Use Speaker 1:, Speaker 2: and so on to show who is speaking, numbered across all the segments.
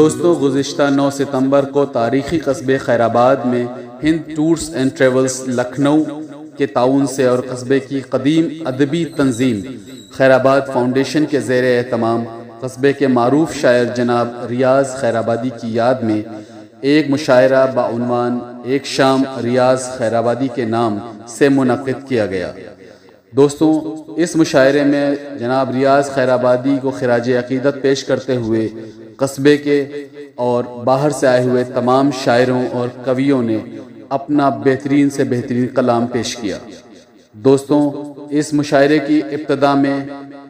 Speaker 1: दोस्तों, गुज़िश्ता 9 सितंबर को तारीख़ी कस्बे खैराबाद में Hind tours and travels Lucknow के ताउन से और कस्बे की कदीम अदबी तंजीम खैराबाद फाउंडेशन के ज़ेर एहतमाम कस्बे के मारूफ शायर जनाब रियाज़ खैराबादी की याद में एक मुशायरा बाउनवान एक शाम रियाज़ खैराबादी के नाम से मुनक़िद किया गया। दोस्तों, इस मुशायरे में जनाब रियाज़ खैराबादी को खिराज अक़ीदत पेश करते हुए कस्बे के और बाहर से आए हुए तमाम शायरों और कवियों ने अपना बेहतरीन से बेहतरीन कलाम पेश किया। दोस्तों, इस मुशायरे की इब्तिदा में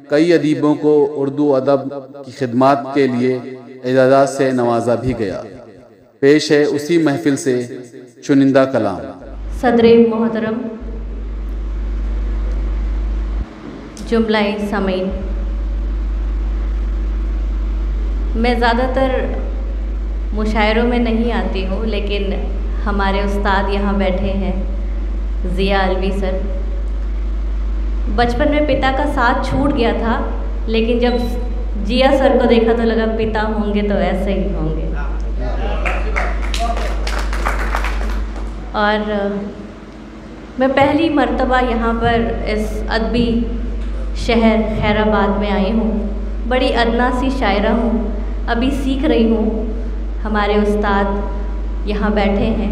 Speaker 1: कई अदीबों को उर्दू अदब की खिदमात के लिए एजाज़ात से नवाजा भी गया। पेश है उसी महफिल से चुनिंदा कलाम।
Speaker 2: सदरे मोहतरम, जुमला-ए सामीन, मैं ज़्यादातर मुशायरों में नहीं आती हूँ, लेकिन हमारे उस्ताद यहाँ बैठे हैं ज़िया अलवी सर। बचपन में पिता का साथ छूट गया था, लेकिन जब जिया सर को देखा तो लगा पिता होंगे तो ऐसे ही होंगे। और मैं पहली मर्तबा यहाँ पर इस अदबी शहर खैराबाद में आई हूँ। बड़ी अदना सी शायरा हूँ, अभी सीख रही हूँ। हमारे उस्ताद यहाँ बैठे हैं।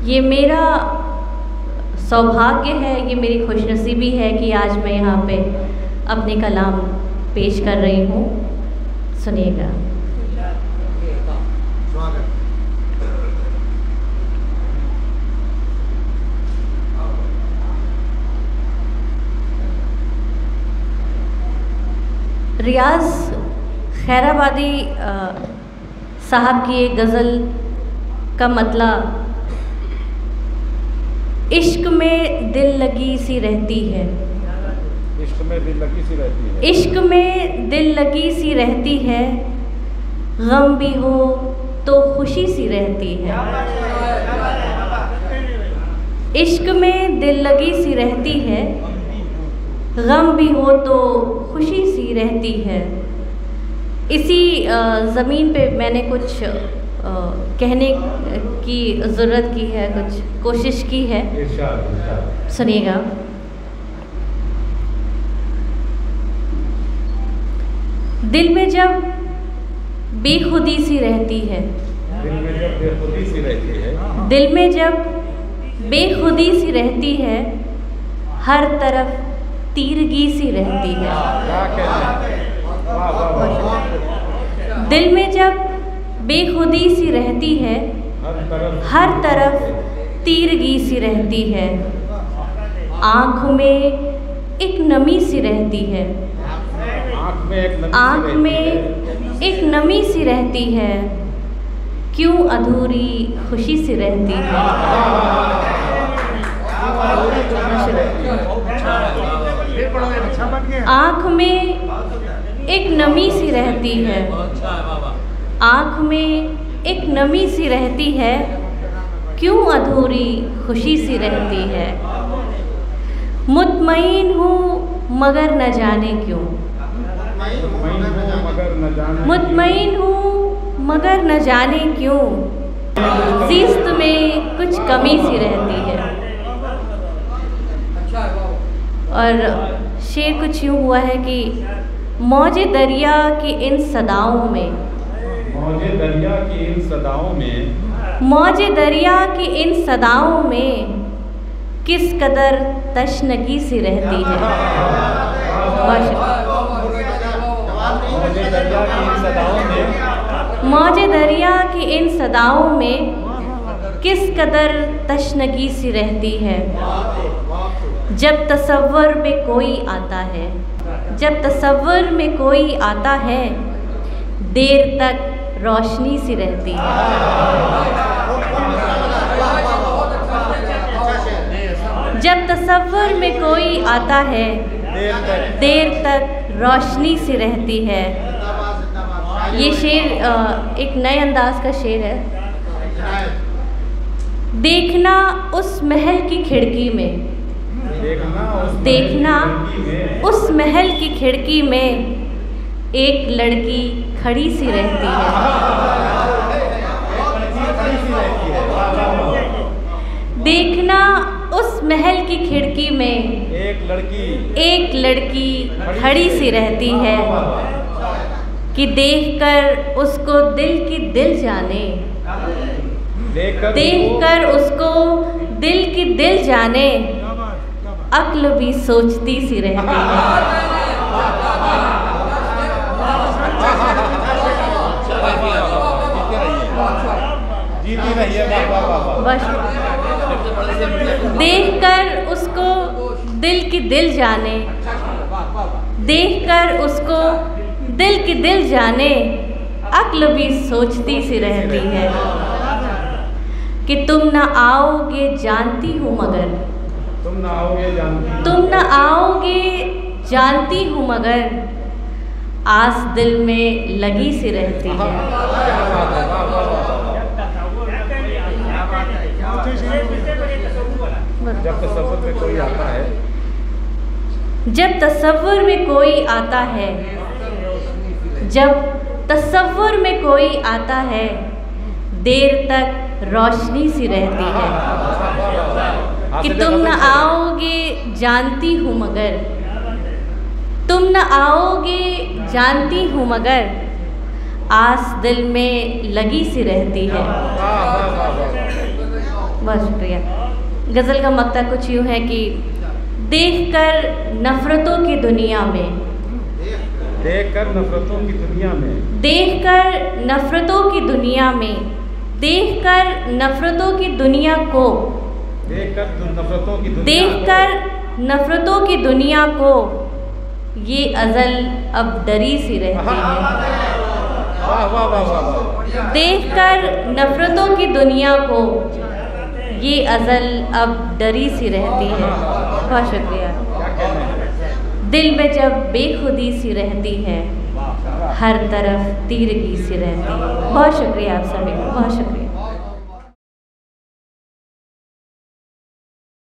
Speaker 2: ये मेरा सौभाग्य है, ये मेरी खुशनसीबी है कि आज मैं यहाँ पे अपने कलाम पेश कर रही हूँ। सुनिएगा। रियाज़ खैराबादी साहब की एक गज़ल का मतला, इश्क में दिल लगी सी रहती है,
Speaker 3: इश्क में दिल लगी सी रहती है,
Speaker 2: इश्क में दिल लगी सी रहती है, गम भी हो तो खुशी सी रहती है। इश्क में दिल लगी सी रहती है, गम भी हो तो खुशी सी रहती है। इसी ज़मीन पे मैंने कुछ कहने की ज़रूरत की है, कुछ कोशिश की है। सुनिएगा। दिल में जब बेखुदी सी रहती है,
Speaker 3: दिल में जब बेखुदी सी रहती है,
Speaker 2: दिल में जब बेखुदी सी रहती है, हर तरफ तीरगी सी रहती है। दिल में जब बेखुदी सी रहती है, हर तरफ तीरगी सी रहती है। आँख में एक नमी सी रहती है, आँख में एक नमी सी रहती है, क्यों अधूरी खुशी सी रहती है। आँख में एक नमी सी रहती है, आँख में एक नमी सी रहती है, क्यों अधूरी खुशी सी रहती है। मुतमईन हूँ मगर न जाने क्यों, मुतमईन हूँ मगर न जाने क्यों, ज़िस्त में कुछ कमी सी रहती है। और शेर कुछ यूँ हुआ है कि मौजे दरिया की इन सदाओं में,
Speaker 3: मौजे दरिया की इन सदाओं में,
Speaker 2: मौजे दरिया की इन सदाओं में किस कदर तशनगी सी रहती है। मौजे दरिया की इन सदाओं में किस कदर तशनगी सी रहती है। जब तसव्वुर में कोई आता है, जब तसव्वुर में कोई आता है, देर तक रोशनी सी रहती है। जब तसव्वुर में कोई आता है, देर तक रोशनी सी रहती है। ये शेर एक नए अंदाज का शेर है। देखना उस महल की खिड़की में, देखना उस महल की खिड़की में एक लड़की खड़ी सी रहती है। देखना उस महल की खिड़की में एक लड़की खड़ी सी रहती है कि देखकर उसको दिल की दिल जाने, देखकर उसको दिल की दिल जाने, अक्ल भी सोचती सी रहती है। बस देखकर उसको दिल की दिल जाने, देखकर उसको दिल की दिल जाने, अक्ल भी सोचती सी रहती है कि तुम न आओगे जानती हूँ मगर, तुम न आओगे जानती हूँ मगर, आस दिल में लगी सी रहती है।
Speaker 3: जब तसव्वुर में कोई आता है,
Speaker 2: जब तसव्वुर में कोई आता है, जब तसव्वुर में कोई आता है, देर तक रोशनी सी रहती है कि तुम न आओगे जानती हूँ मगर, तुम न आओगे जानती हूँ मगर, आस दिल में लगी सी रहती है। बहुत शुक्रिया। गज़ल का मक्ता कुछ यूँ है कि देखकर नफ़रतों की दुनिया में,
Speaker 3: देखकर नफरतों की दुनिया में,
Speaker 2: देखकर नफ़रतों की दुनिया में, देखकर नफ़रतों की दुनिया को,
Speaker 3: देखकर नफरतों की दुनिया,
Speaker 2: देखकर नफ़रतों की दुनिया को, ये अज़ल अब डरी सी रहती है। देखकर नफ़रतों की दुनिया को, ये अज़ल अब डरी सी रहती है। बहुत शुक्रिया। दिल में जब बेखुदी सी रहती है, हर तरफ तीरगी सी रहती है। बहुत शुक्रिया आप सभी को, बहुत शुक्रिया।